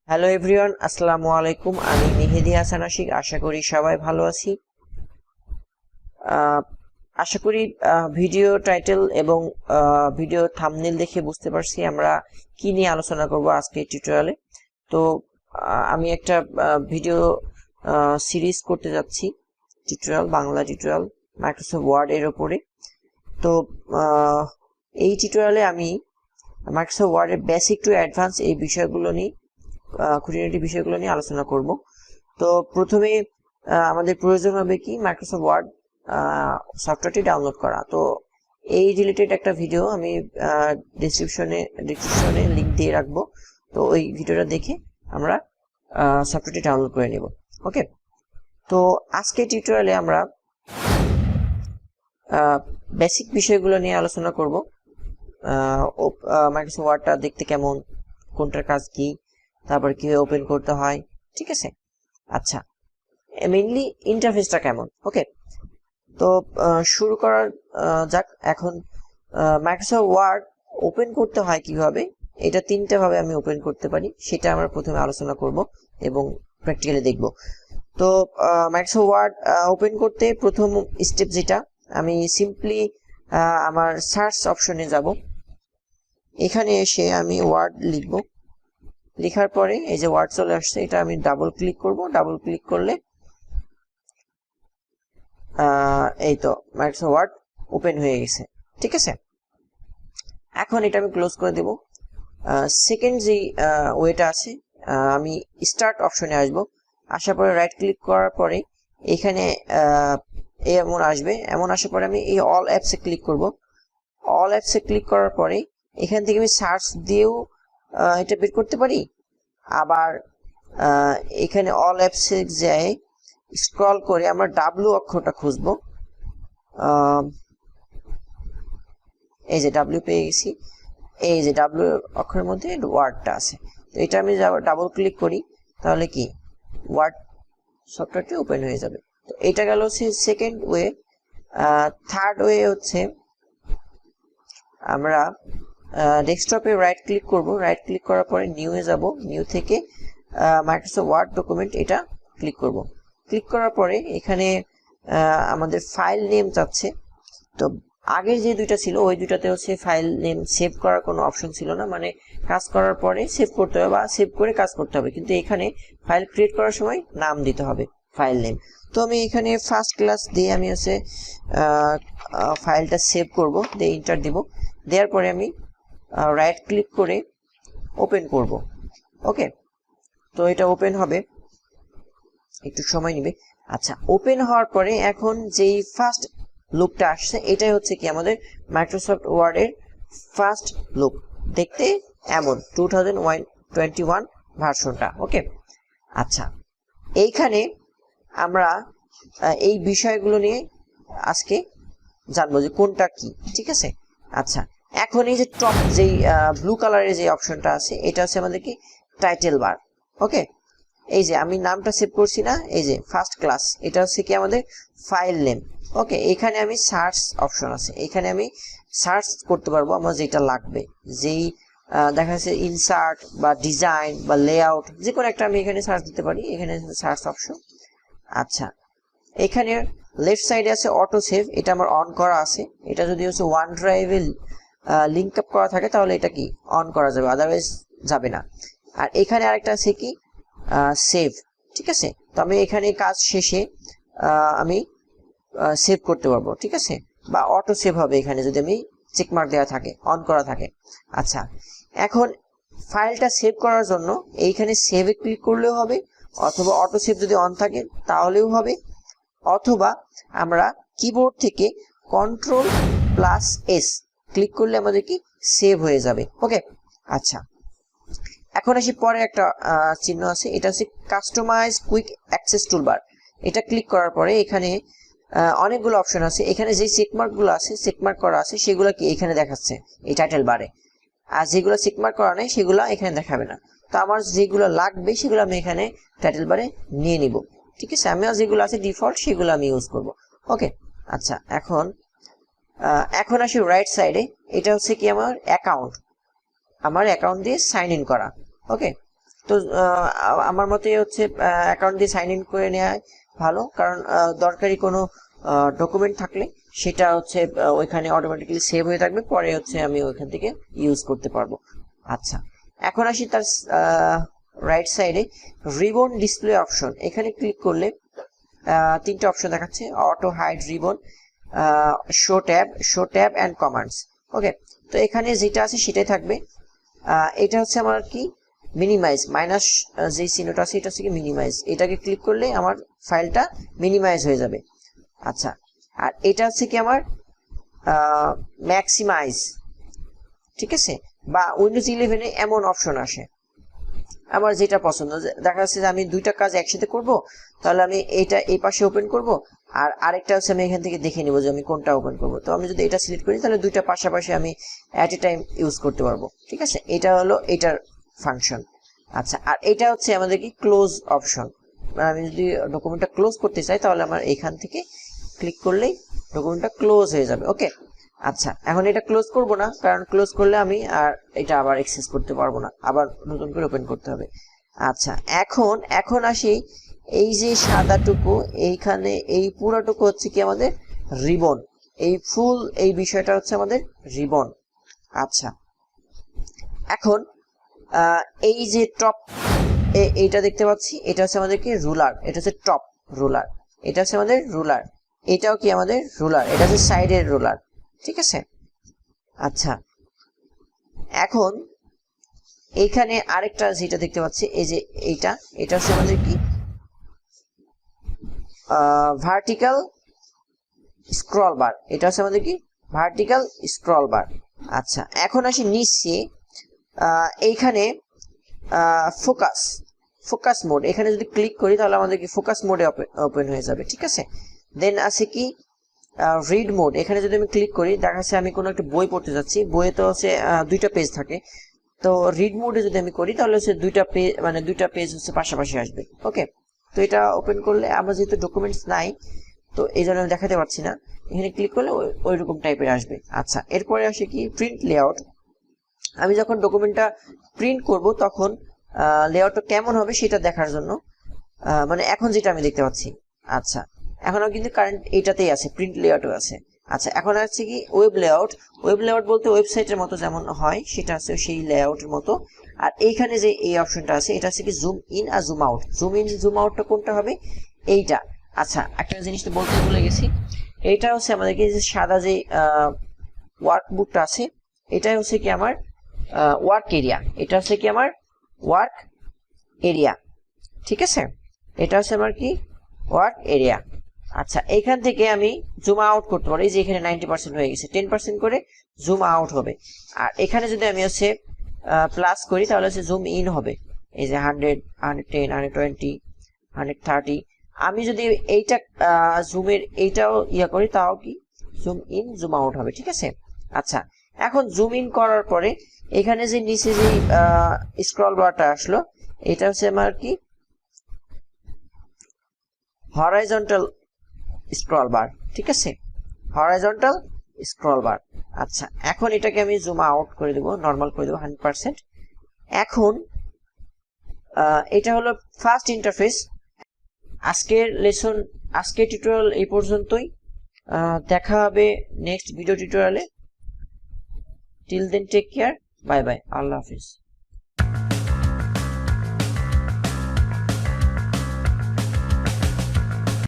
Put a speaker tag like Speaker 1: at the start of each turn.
Speaker 1: Hello everyone, আসসালামু আলাইকুম। আমি মেহেদি হাসান আশিক। আশা করি সবাই ভালো আছি। আশা করি ভিডিও টাইটেল এবং ভিডিও থাম্বনেল দেখে বুঝতে পারছি আমরা কি নিয়ে আলোচনা করব আজকে টিউটোরিয়ালে। তো আমি একটা ভিডিও সিরিজ করতে যাচ্ছি, বাংলা টিউটোরিয়াল মাইক্রোসফট ওয়ার্ড এর উপরে। তো এই টিউটোরিয়ালে আমি মাইক্রোসফট ওয়ার্ডের বেসিক টু অ্যাডভান্স এই বিষয়গুলো নিয়ে খুঁটিনাটি বিষয়গুলো নিয়ে আলোচনা করব। তো প্রথমে আমাদের প্রয়োজন হবে কি মাইক্রোসফট ওয়ার্ড সফটওয়্যারটি ডাউনলোড করা। তো এই রিলেটেড একটা ভিডিও আমি ডিসক্রিপশনে লিংক দিয়ে রাখবো। তো ওই ভিডিওটা দেখে আমরা সফটওয়্যারটি ডাউনলোড করে নেব। ওকে, তো আজকে টিউটোরিয়ালে আমরা বেসিক বিষয়গুলো নিয়ে আলোচনা করব। মাইক্রোসফট ওয়ার্ডটা দেখতে কেমন, কোনটার কাজ কি, তারপর কিভাবে ওপেন করতে হয়, ঠিক আছে। আচ্ছা, মেইনলি ইন্টারফেসটা কেমন। ওকে, তো শুরু করার যাক। এখন মাইক্রোসফট ওয়ার্ড ওপেন করতে হয় কিভাবে, এটা তিনটা ভাবে আমি ওপেন করতে পারি, সেটা আমরা প্রথমে আলোচনা করব এবং প্র্যাকটিক্যালি দেখব। তো মাইক্রোসফট ওয়ার্ড ওপেন করতে প্রথম স্টেপ যেটা, আমি সিম্পলি আমার সার্চ অপশনে যাব। এখানে এসে আমি ওয়ার্ড লিখব। লেখার পরে এই যে ওয়ার্ড চলে আসছে, এটা আমি ডাবল ক্লিক করব। ডাবল ক্লিক করলে এই তো মাইক্রোসফট ওয়ার্ড ওপেন হয়ে গেছে, ঠিক আছে। এখন এটা আমি ক্লোজ করে দেব। সেকেন্ড যে ওয়েটা আছে, আমি স্টার্ট অপশনে আসব। আসার পরে রাইট ক্লিক করার পরে এখানে এমন আসবে। এমন আসার পরে আমি এই অল অ্যাপসে ক্লিক করব। অল অ্যাপসে ক্লিক করার পরে এখান থেকে আমি সার্চ দিয়েও এটা বের করতে পারি। আবার এখানে অল অ্যাপসে যায় স্ক্রল করে আমরা ডাব্লিউ অক্ষরটা খুঁজবো। এই যে ডাব্লিউ পেয়ে গেছি। এই যে ডাব্লিউ অক্ষরের মধ্যে ওয়ার্ডটা আছে। তো এটা আমি ডাবল ক্লিক করি, তাহলে কি ওয়ার্ড সফটওয়্যারটি ওপেন হয়ে যাবে। তো এটা গেল হচ্ছে সেকেন্ড ওয়ে। থার্ড ওয়ে হচ্ছে আমরা ডেস্কটপে রাইট ক্লিক করব। রাইট ক্লিক করার পরে নিউ এ যাব। নিউ থেকে মাইক্রোসফট ওয়ার্ড ডকুমেন্ট এটা ক্লিক করব। ক্লিক করার পরে এখানে আমাদের ফাইল নেম চাচ্ছে। তো আগের যে দুইটা ছিল ওই দুইটাতে হচ্ছে ফাইল নেম সেভ করার কোনো অপশন ছিল না, মানে কাজ করার পরে সেভ করতে হবে বা সেভ করে কাজ করতে হবে, কিন্তু এখানে ফাইল ক্রিয়েট করার সময় নাম দিতে হবে ফাইল নেম। তো আমি এখানে ফার্স্ট ক্লাস দিয়ে আমি হচ্ছে ফাইলটা সেভ করব, দিয়ে ইন্টার দিব। দেওয়ার পরে আমি রাইট ক্লিক করে ওপেন করব। ওকে, তো এটা ওপেন হবে, একটু সময় নেবে। আচ্ছা, ওপেন হওয়ার পরে এখন যেই ফার্স্ট লুকটা আসছে, এটাই হচ্ছে কি আমাদের মাইক্রোসফট ওয়ার্ডের ফার্স্ট লুক। দেখতে এমন 2021 ভার্সনটা। ওকে, আচ্ছা, এইখানে আমরা এই বিষয়গুলো নিয়ে আজকে জানবো যে কোনটা কি, ঠিক আছে। আচ্ছা, এখন এই যে টপ যেই ব্লু কালারের যে অপশনটা আছে, এটা হচ্ছে আমাদের কি টাইটেল বার। ওকে, এই যে আমি নামটা সেভ করছি না, এই যে ফার্স্ট ক্লাস, এটা হচ্ছে কি আমাদের ফাইল নেম। ওকে, এখানে আমি সার্চ অপশন আছে, এখানে আমি সার্চ করতে পারবো আমার যেটা লাগবে। যেই দেখা যাচ্ছে ইনসার্ট বা ডিজাইন বা লেআউট, যে কোনো একটা আমি এখানে সার্চ দিতে পারি। এখানে সার্চ অপশন। আচ্ছা, এখানে লেফট সাইডে আছে অটো সেভ, এটা আমার অন করা আছে। এটা যদি হচ্ছে ওয়ান ড্রাইভে লিঙ্ক আপ করা থাকে তাহলে এটা কি অন করা যাবে, আদারওয়াইজ যাবে না। আর এখানে আরেকটা আছে কি সেভ, ঠিক আছে। তো আমি এখানে কাজ শেষে আমি সেভ করতে পারবো, ঠিক আছে, বা অটো সেভ হবে এখানে যদি আমি চেকমার্ক দেওয়া থাকে, অন করা থাকে। আচ্ছা, এখন ফাইলটা সেভ করার জন্য এইখানে সেভে ক্লিক করলেও হবে, অথবা অটো সেভ যদি অন থাকে তাহলেও হবে, অথবা আমরা কিবোর্ড থেকে Ctrl+S ক্লিক করলে আমাদের কি সেভ হয়ে যাবে। ওকে, আচ্ছা, এখন আসি পরে একটা চিহ্ন আছে, এটা হচ্ছে কাস্টমাইজ কুইক অ্যাক্সেস টুলবার। এটা ক্লিক করার পরে এখানে অনেকগুলো অপশন আছে। এখানে যে চেকমার্কগুলো আছে, চেকমার্ক করা আছে, সেগুলো কি এখানে দেখাচ্ছে এই টাইটেল বারে, আর যেগুলো চেকমার্ক করা নেই সেগুলো এখানে দেখাবে না। তো আমার যেগুলো লাগবে সেগুলো আমি এখানে টাইটেল বারে নিয়ে নিব, ঠিক আছে। আমিও যেগুলো আছে ডিফল্ট সেগুলো আমি ইউজ করব। ওকে, আচ্ছা, এখন আসি রাইট সাইডে। এটা হচ্ছে কি আমার অ্যাকাউন্ট দিয়ে সাইন ইন করা। ওকে, তো আমার মতে হচ্ছে অ্যাকাউন্ট দিয়ে সাইন ইন করে নেওয়া ভালো, কারণ দরকারি কোনো ডকুমেন্ট থাকলে সেটা হচ্ছে ওইখানে অটোমেটিক্যালি সেভ হয়ে থাকবে, পরে হচ্ছে আমি ওইখান থেকে ইউজ করতে পারবো। আচ্ছা, এখন আসি তার রাইট সাইডে রিবন ডিসপ্লে অপশন। এখানে ক্লিক করলে তিনটা অপশন দেখাচ্ছে, auto hide ribbon, show tab and commands. Okay, তো এখানে যেটা আছে সেটাই থাকবে। এটা হচ্ছে আমার কি মিনিমাইজ, মাইনাস যে চিহ্নটা আছে এটা হচ্ছে কি মিনিমাইজ। এটাকে ক্লিক করলে আমার ফাইলটা মিনিমাইজ হয়ে যাবে। আচ্ছা, আর এটা হচ্ছে কি আমার ম্যাক্সিমাইজ, ঠিক আছে, বা উইন্ডোজ 11-এ এমন অপশন আসে আমার যেটা পছন্দ। দেখা যাচ্ছে যে আমি দুইটা কাজ একসাথে করব, তাহলে আমি এটা এই পাশে ওপেন করব, আর আরেকটা হচ্ছে আমি এখান থেকে দেখে নিব যে আমি কোনটা ওপেন করব। তো আমি যদি এটা সিলেক্ট করি তাহলে দুইটা পাশাপাশি আমি অ্যাট এ টাইম ইউজ করতে পারবো, ঠিক আছে। এটা হলো এটার ফাংশন। আচ্ছা, আর এটা হচ্ছে আমাদের কি ক্লোজ অপশন। আমি যদি ডকুমেন্টটা ক্লোজ করতে চাই তাহলে আমার এখান থেকে ক্লিক করলেই ডকুমেন্টটা ক্লোজ হয়ে যাবে। ওকে, আচ্ছা, এখন এটা ক্লোজ করব না, কারণ ক্লোজ করলে আমি আর এটা আবার অ্যাক্সেস করতে পারবো না, আবার নতুন করে ওপেন করতে হবে। আচ্ছা, এখন আসি এই যে সাদাটুকু, এইখানে এই পুরাটুকু হচ্ছে কি আমাদের রিবন, এই ফুল এই বিষয়টা হচ্ছে আমাদের রিবন। আচ্ছা, এখন এই যে টপ এইটা দেখতে পাচ্ছি, এটা হচ্ছে আমাদের কি রুলার, এটা হচ্ছে টপ রুলার, এটা হচ্ছে আমাদের রুলার, এটাও কি আমাদের রুলার, এটা হচ্ছে সাইডের রুলার, ঠিক আছে। আচ্ছা, এখন এইখানে আরেকটা যেটা দেখতে পাচ্ছি, এই যে এটা হচ্ছে আমাদের কি ভার্টিক্যাল স্ক্রল বার, এটা হচ্ছে আমাদের কি ভার্টিক্যাল স্ক্রল বার। আচ্ছা, এখন আসি নিচে, এইখানে ফোকাস মোড, এখানে যদি ক্লিক করি তাহলে আমাদের কি ফোকাস মোডে ওপেন হয়ে যাবে, ঠিক আছে। দেন আছে কি রিড মোড, এখানে যদি আমি ক্লিক করি দেখা যাচ্ছে আমি কোনো একটা বই পড়তে যাচ্ছি, বইয়ে তো হচ্ছে দুইটা পেজ থাকে, তো রিড মোডে যদি আমি করি তাহলে হচ্ছে দুইটা পেজ হচ্ছে পাশাপাশি আসবে। ওকে, তো এটা ওপেন করলে আমার যেহেতু ডকুমেন্টস নাই তো এই জন্য আমি দেখাতে পারছি না, এখানে ক্লিক করলে ওই রকম টাইপের আসবে। আচ্ছা, এরপরে আসে কি প্রিন্ট লেআউট। আমি যখন ডকুমেন্টটা প্রিন্ট করব তখন লেআউটটা কেমন হবে সেটা দেখার জন্য, মানে এখন যেটা আমি দেখতে পাচ্ছি। আচ্ছা, এখনও কিন্তু কারেন্ট এইটাতেই আছে, প্রিন্ট লেআউটও আছে। আচ্ছা, এখন আছে কি ওয়েব লেআউট। ওয়েব লেআউট বলতে ওয়েবসাইটের মতো যেমন হয় সেটা আছে সেই লেআউটের মতো। আর এইখানে যে এই অপশনটা আছে এটা হচ্ছে কি জুম ইন আর zoom out. Zoom in zoom আউটটা কোনটা হবে? এইটা। আচ্ছা, একটা জিনিসটা বলতে ভুলে গেছি, এইটা হচ্ছে আমাদেরকে যে সাদা যে ওয়ার্কবুকটা আছে এটাই হচ্ছে কি আমার ওয়ার্ক এরিয়া, এটা হচ্ছে কি আমার ওয়ার্ক এরিয়া, ঠিক আছে। এটা হচ্ছে আমার কি ওয়ার্ক এরিয়া। আচ্ছা, এখান থেকে আমি জুম আউট করতে পারি, যে এখানে 90% হয়ে গেছে, 10% করে জুম আউট হবে। আর এখানে যদি আমি হচ্ছে প্লাস করি তাহলে হচ্ছে জুম ইন হবে, এই যে 100, 110, 120, 130। আমি যদি এইটা জুমের এইটাও ইয়া করি তাও কি জুম ইন জুম আউট হবে, ঠিক আছে। আচ্ছা, এখন জুম ইন করার পরে এখানে যে নিচে যে স্ক্রল বারটা আসলো এটা হচ্ছে আমার কি হরাইজন্টাল স্ক্রল বার, ঠিক আছে, হরাইজন্টাল স্ক্রল বার। আচ্ছা, এখন এটাকে আমি জুম আউট করে দেবো, নর্মাল করে দেবো 100%। এখন এটা হলো ফার্স্ট ইন্টারফেস। আজকের টিউটোরিয়াল এই পর্যন্তই, দেখা হবে নেক্সট ভিডিও টিউটোরিয়ালে। Till then take care, bye bye, আল্লাহ হাফিজ।